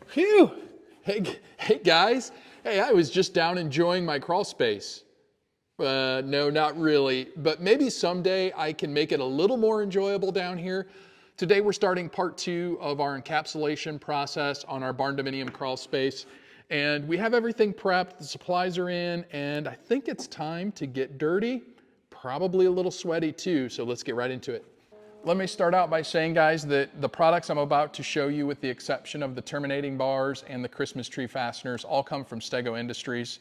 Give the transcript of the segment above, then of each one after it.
Phew! Hey guys. Hey, I was just down enjoying my crawl space. No, not really, but maybe someday I can make it a little more enjoyable down here. Today we're starting part 2 of our encapsulation process on our barn dominium crawl space. And we have everything prepped, the supplies are in, and I think it's time to get dirty, probably a little sweaty too, so let's get right into it. Let me start out by saying, guys, that the products I'm about to show you, with the exception of the terminating bars and the Christmas tree fasteners, all come from Stego Industries.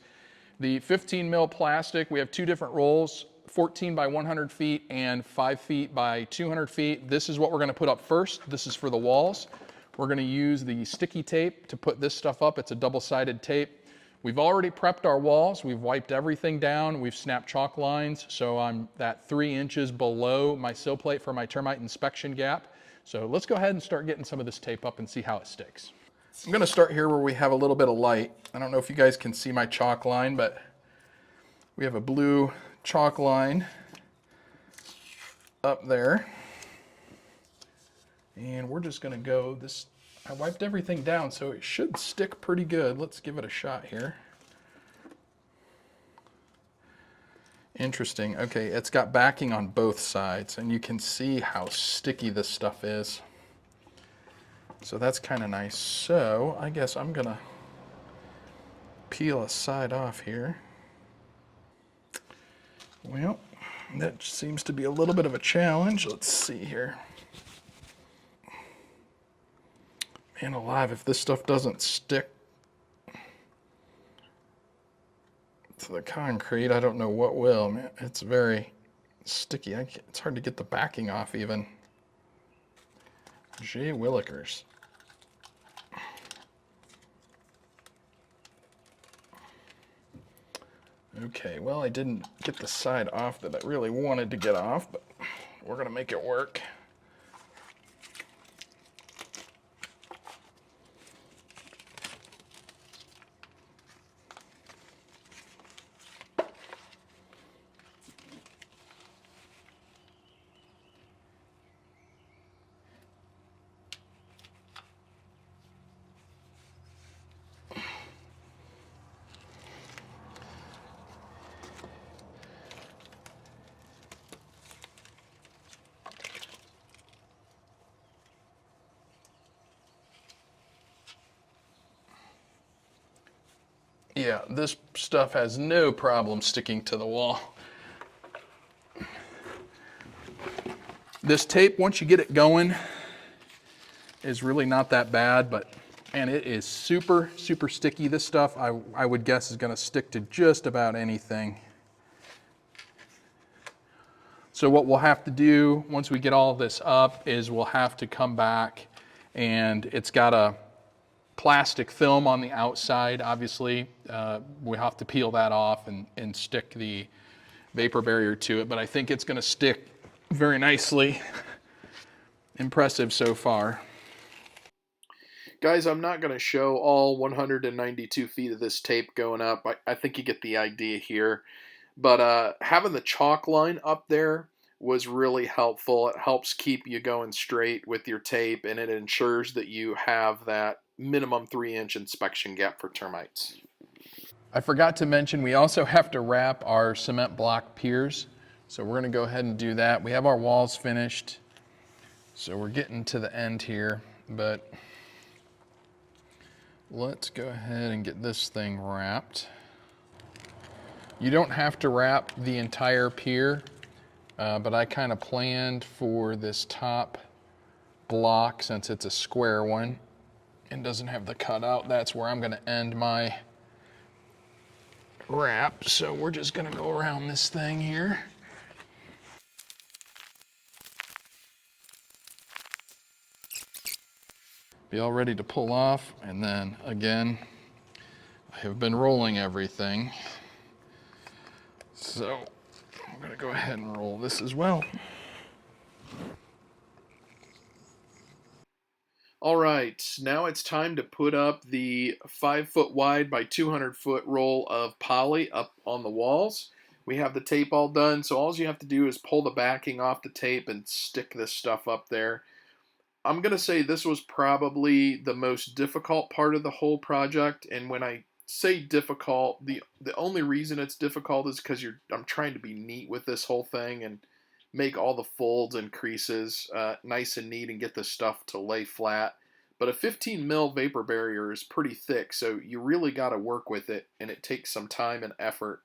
The 15 mil plastic, we have two different rolls, 14 by 100 feet and 5 feet by 200 feet. This is what we're gonna put up first. This is for the walls. We're gonna use the sticky tape to put this stuff up. It's a double-sided tape. We've already prepped our walls. We've wiped everything down. We've snapped chalk lines, so I'm that 3 inches below my sill plate for my termite inspection gap. So let's go ahead and start getting some of this tape up and see how it sticks. I'm gonna start here where we have a little bit of light. I don't know if you guys can see my chalk line, but we have a blue chalk line up there. And we're just gonna go this. I wiped everything down, so it should stick pretty good. Let's give it a shot here. Interesting. Okay, it's got backing on both sides, and you can see how sticky this stuff is. So that's kind of nice. So I guess I'm gonna peel a side off here. Well, that seems to be a little bit of a challenge. Let's see here. Man alive, if this stuff doesn't stick to the concrete, I don't know what will. Man, it's very sticky. It's hard to get the backing off even. Gee willikers. Okay, well, I didn't get the side off that I really wanted to get off, but we're gonna make it work. Yeah, this stuff has no problem sticking to the wall. This tape, once you get it going, is really not that bad, but man, it is super, super sticky. This stuff, I would guess, is gonna stick to just about anything. So what we'll have to do once we get all this up is we'll have to come back, and it's got a plastic film on the outside. Obviously, we have to peel that off and stick the vapor barrier to it, but I think it's gonna stick very nicely. Impressive so far. Guys, I'm not gonna show all 192 feet of this tape going up. I think you get the idea here. But having the chalk line up there was really helpful. It helps keep you going straight with your tape, and it ensures that you have that minimum 3-inch inspection gap for termites. I forgot to mention, we also have to wrap our cement block piers. So we're gonna go ahead and do that. We have our walls finished. So we're getting to the end here, but let's go ahead and get this thing wrapped. You don't have to wrap the entire pier, but I kind of planned for this top block, since it's a square one and doesn't have the cutout. That's where I'm going to end my wrap. So we're just going to go around this thing here. Be all ready to pull off, and then again, I have been rolling everything. So I'm gonna go ahead and roll this as well. All right, now it's time to put up the 5 foot wide by 200 foot roll of poly up on the walls. We have the tape all done, so all you have to do is pull the backing off the tape and stick this stuff up there. I'm going to say this was probably the most difficult part of the whole project. And when I say difficult, the only reason it's difficult is because I'm trying to be neat with this whole thing and make all the folds and creases nice and neat and get the stuff to lay flat. But a 15 mil vapor barrier is pretty thick, so you really got to work with it, and it takes some time and effort.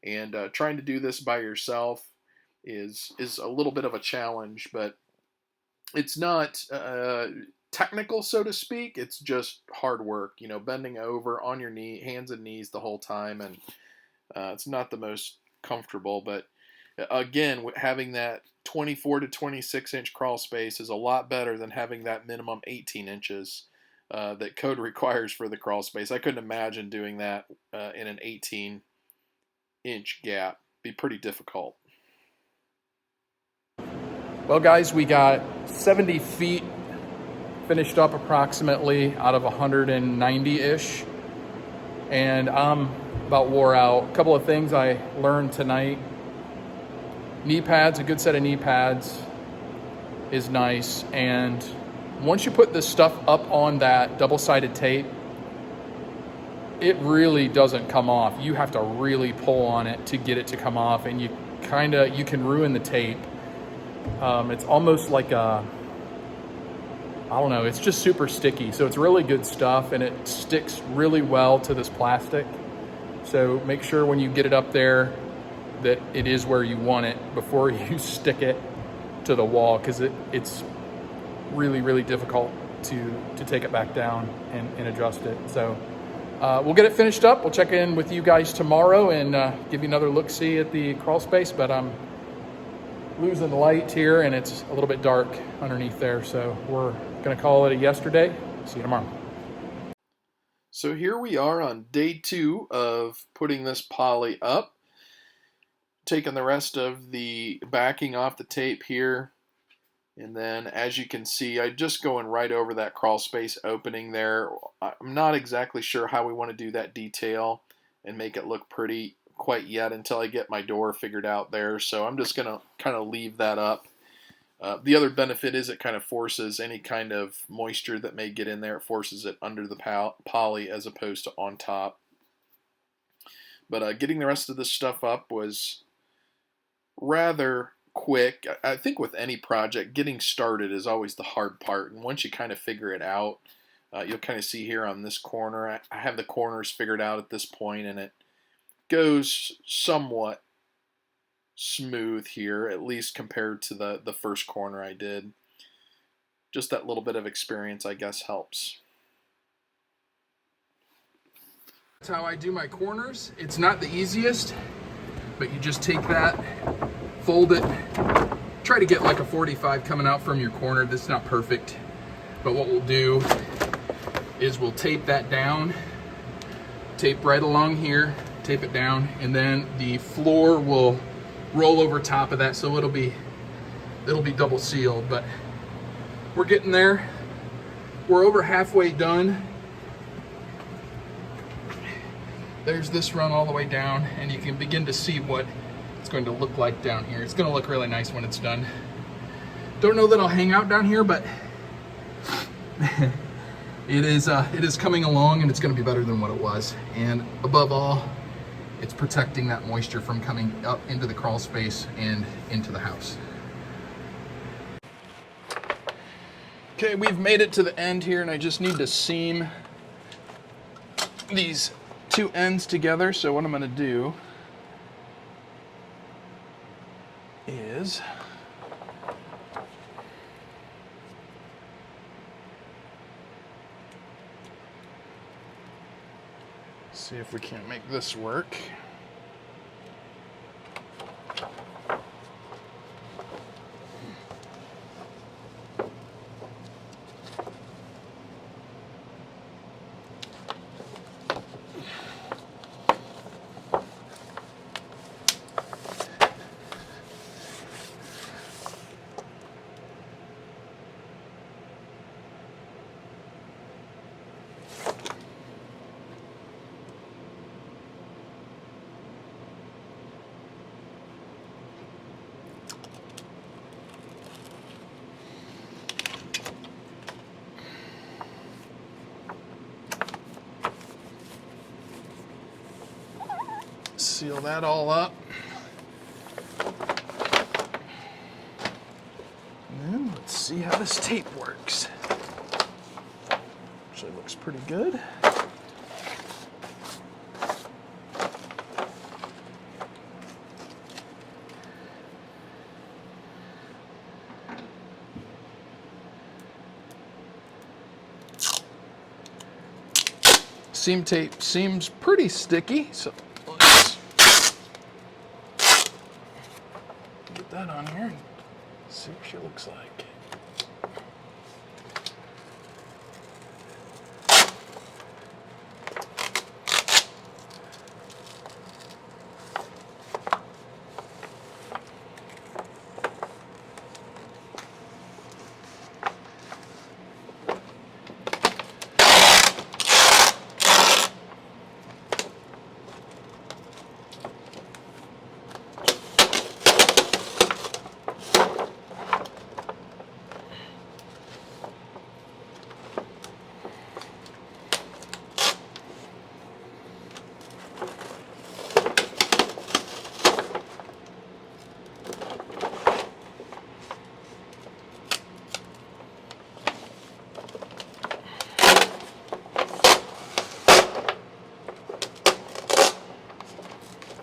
And trying to do this by yourself is a little bit of a challenge, but it's not technical, so to speak. It's just hard work, bending over on your hands and knees the whole time, and it's not the most comfortable. But again, having that 24 to 26 inch crawl space is a lot better than having that minimum 18 inches that code requires for the crawl space. I couldn't imagine doing that in an 18-inch gap. Be pretty difficult. Well, guys, we got 70 feet finished up approximately out of 190-ish. And I'm about wore out. A couple of things I learned tonight. Knee pads, a good set of knee pads is nice. And once you put this stuff up on that double-sided tape, it really doesn't come off. You have to really pull on it to get it to come off, and you can ruin the tape. It's almost like I don't know, it's just super sticky. So it's really good stuff, and it sticks really well to this plastic. So make sure when you get it up there that it is where you want it before you stick it to the wall, because it's really, really difficult to take it back down and adjust it. So we'll get it finished up. We'll check in with you guys tomorrow and give you another look-see at the crawl space, but I'm losing light here and it's a little bit dark underneath there. So we're gonna call it a yesterday. See you tomorrow. So here we are on day 2 of putting this poly up. Taking the rest of the backing off the tape here. And then as you can see, I'm just going right over that crawl space opening there. I'm not exactly sure how we want to do that detail and make it look pretty quite yet until I get my door figured out there. So I'm just going to kind of leave that up. The other benefit is it kind of forces any kind of moisture that may get in there. It forces it under the poly as opposed to on top. But getting the rest of this stuff up was rather quick. I think with any project, getting started is always the hard part. And once you kind of figure it out, you'll kind of see here on this corner, I have the corners figured out at this point, and it goes somewhat smooth here, at least compared to the first corner I did. Just that little bit of experience, I guess, helps. That's how I do my corners. It's not the easiest, but you just take that, fold it, try to get like a 45 coming out from your corner. This is not perfect, but what we'll do is we'll tape that down, tape right along here, tape it down, and then the floor will roll over top of that, so it'll be double sealed. But we're getting there. We're over halfway done. There's this run all the way down, and you can begin to see what it's going to look like down here. It's going to look really nice when it's done. Don't know that I'll hang out down here, but it is coming along, and it's going to be better than what it was. And above all, it's protecting that moisture from coming up into the crawl space and into the house. Okay, we've made it to the end here, and I just need to seam these two ends together. So what I'm going to do is see if we can't make this work. Seal that all up. And then let's see how this tape works. Actually looks pretty good. Seam tape seems pretty sticky, so let's get that on here and see what she looks like.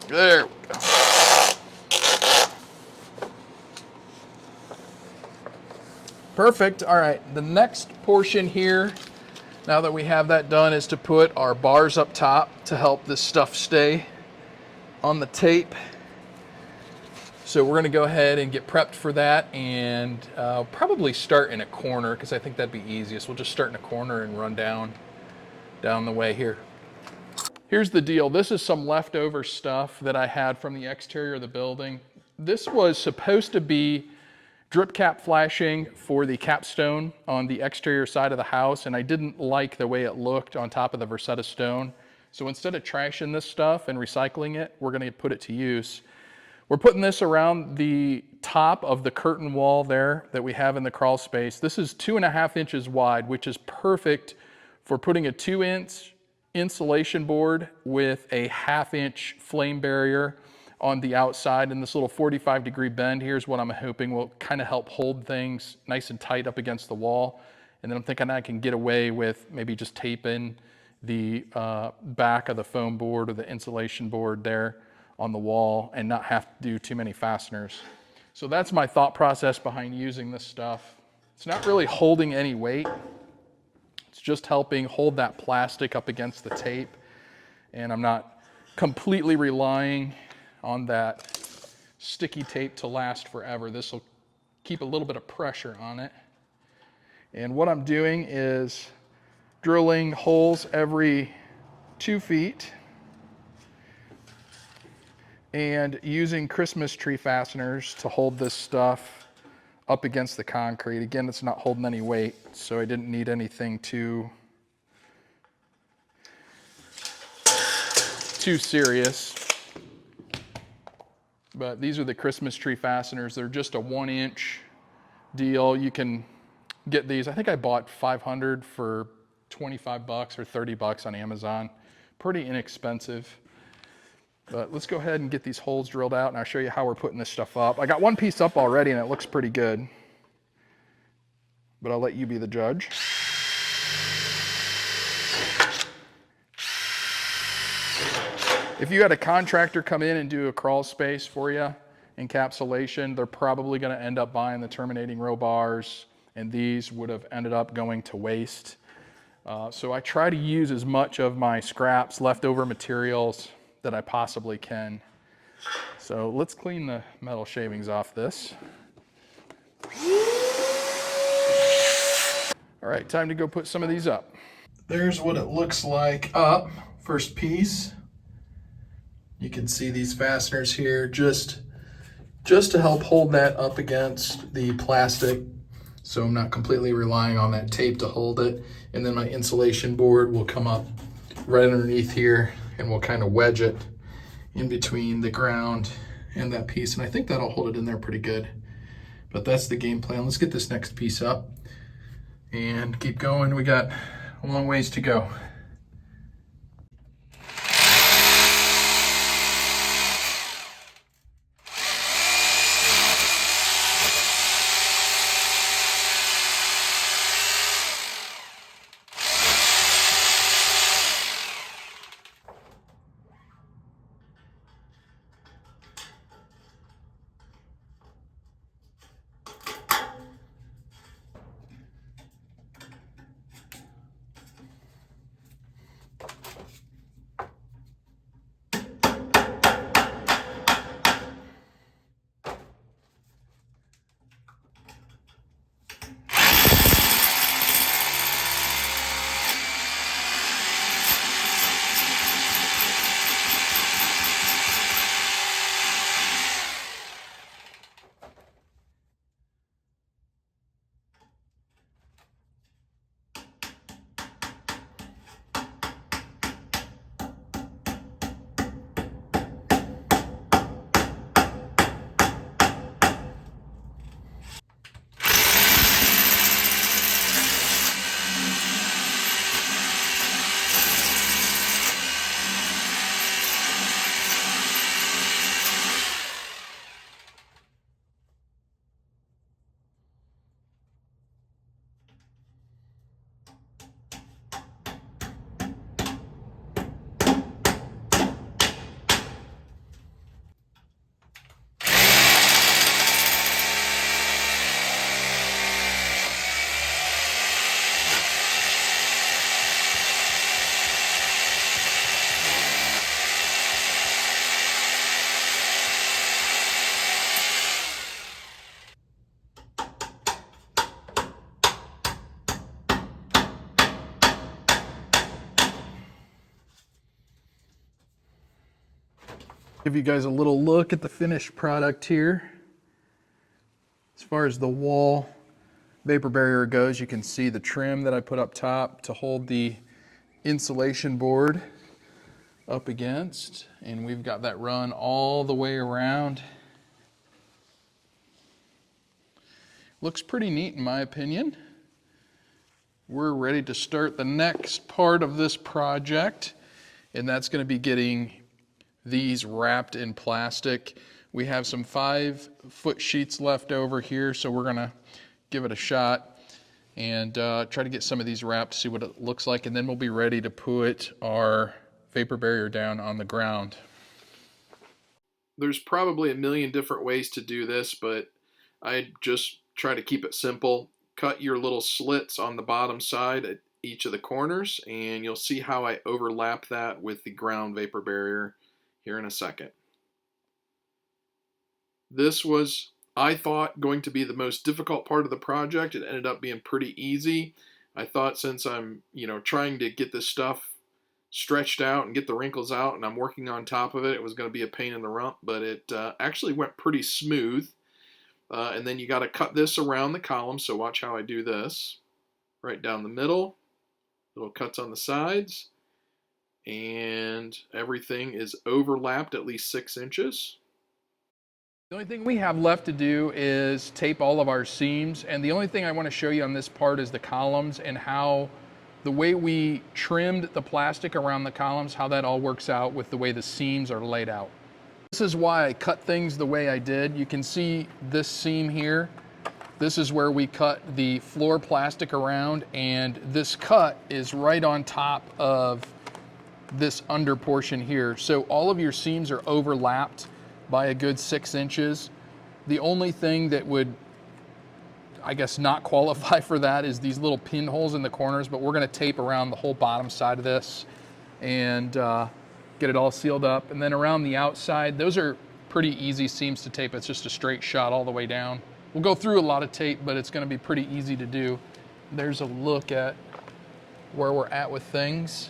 There we go. Perfect. All right, the next portion here, now that we have that done, is to put our bars up top to help this stuff stay on the tape. So we're gonna go ahead and get prepped for that, and probably start in a corner because I think that'd be easiest. We'll just start in a corner and run down the way here. Here's the deal. This is some leftover stuff that I had from the exterior of the building. This was supposed to be drip cap flashing for the capstone on the exterior side of the house, and I didn't like the way it looked on top of the Versetta stone. So instead of trashing this stuff and recycling it, we're gonna put it to use. We're putting this around the top of the curtain wall there that we have in the crawl space. This is 2.5 inches wide, which is perfect for putting a 2-inch insulation board with a 1/2 inch flame barrier on the outside, and this little 45-degree bend here is what I'm hoping will kind of help hold things nice and tight up against the wall. And then I'm thinking I can get away with maybe just taping the back of the foam board or the insulation board there on the wall and not have to do too many fasteners. So that's my thought process behind using this stuff. It's not really holding any weight. It's just helping hold that plastic up against the tape, and I'm not completely relying on that sticky tape to last forever. This will keep a little bit of pressure on it. And what I'm doing is drilling holes every 2 feet and using Christmas tree fasteners to hold this stuff up against the concrete. Again, it's not holding any weight, so I didn't need anything too serious. But these are the Christmas tree fasteners. They're just a 1-inch deal. You can get these. I think I bought 500 for 25 bucks or 30 bucks on Amazon. Pretty inexpensive. But let's go ahead and get these holes drilled out, and I'll show you how we're putting this stuff up. I got one piece up already, and it looks pretty good. But I'll let you be the judge. If you had a contractor come in and do a crawl space for you, encapsulation, they're probably going to end up buying the terminating row bars, and these would have ended up going to waste. So I try to use as much of my scraps, leftover materials that I possibly can. So let's clean the metal shavings off this. All right, time to go put some of these up. There's what it looks like up. First piece. You can see these fasteners here just to help hold that up against the plastic, so I'm not completely relying on that tape to hold it. And then my insulation board will come up right underneath here, and we'll kind of wedge it in between the ground and that piece, and I think that'll hold it in there pretty good. But that's the game plan. Let's get this next piece up and keep going. We got a long ways to go. Give you guys a little look at the finished product here. As far as the wall vapor barrier goes, you can see the trim that I put up top to hold the insulation board up against, and we've got that run all the way around. Looks pretty neat in my opinion. We're ready to start the next part of this project, and that's going to be getting these wrapped in plastic. We have some 5-foot sheets left over here, so we're going to give it a shot and try to get some of these wrapped, see what it looks like, and then we'll be ready to put our vapor barrier down on the ground. There's probably a million different ways to do this, but I just try to keep it simple. Cut your little slits on the bottom side at each of the corners, and you'll see how I overlap that with the ground vapor barrier here in a second. This was, I thought, going to be the most difficult part of the project. It ended up being pretty easy. I thought since I'm, trying to get this stuff stretched out and get the wrinkles out, and I'm working on top of it, it was going to be a pain in the rump, but it actually went pretty smooth. And then you got to cut this around the column, so watch how I do this. Right down the middle, little cuts on the sides, and everything is overlapped at least 6 inches. The only thing we have left to do is tape all of our seams, and the only thing I want to show you on this part is the columns and how the way we trimmed the plastic around the columns, how that all works out with the way the seams are laid out. This is why I cut things the way I did. You can see this seam here. This is where we cut the floor plastic around, and this cut is right on top of this under portion here. So all of your seams are overlapped by a good 6 inches. The only thing that would, I guess, not qualify for that is these little pinholes in the corners, but we're gonna tape around the whole bottom side of this and get it all sealed up. And then around the outside, those are pretty easy seams to tape. It's just a straight shot all the way down. We'll go through a lot of tape, but it's gonna be pretty easy to do. There's a look at where we're at with things.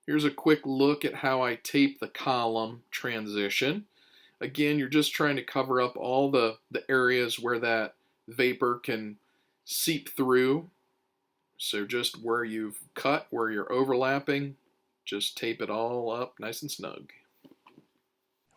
Here's a quick look at how I tape the column transition. Again, you're just trying to cover up all the areas where that vapor can seep through. So just where you've cut, where you're overlapping, just tape it all up nice and snug.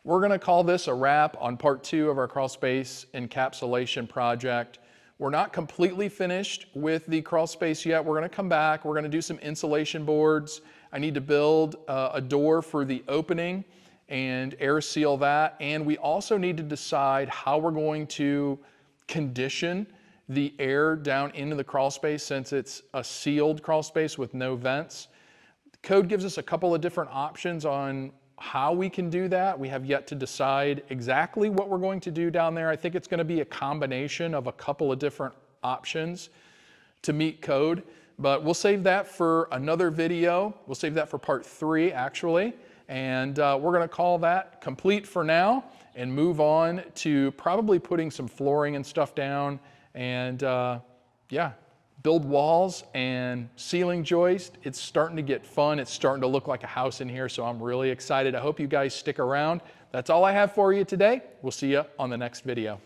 We're going to call this a wrap on part 2 of our Crawlspace Encapsulation project. We're not completely finished with the Crawlspace yet. We're going to come back. We're going to do some insulation boards. I need to build a door for the opening and air seal that. And we also need to decide how we're going to condition the air down into the crawlspace, since it's a sealed crawlspace with no vents. The code gives us a couple of different options on how we can do that. We have yet to decide exactly what we're going to do down there. I think it's going to be a combination of a couple of different options to meet code, but we'll save that for another video. We'll save that for part 3 actually, and we're going to call that complete for now and move on to probably putting some flooring and stuff down and yeah, build walls and ceiling joist. It's starting to get fun. It's starting to look like a house in here, so I'm really excited. I hope you guys stick around. That's all I have for you today. We'll see you on the next video.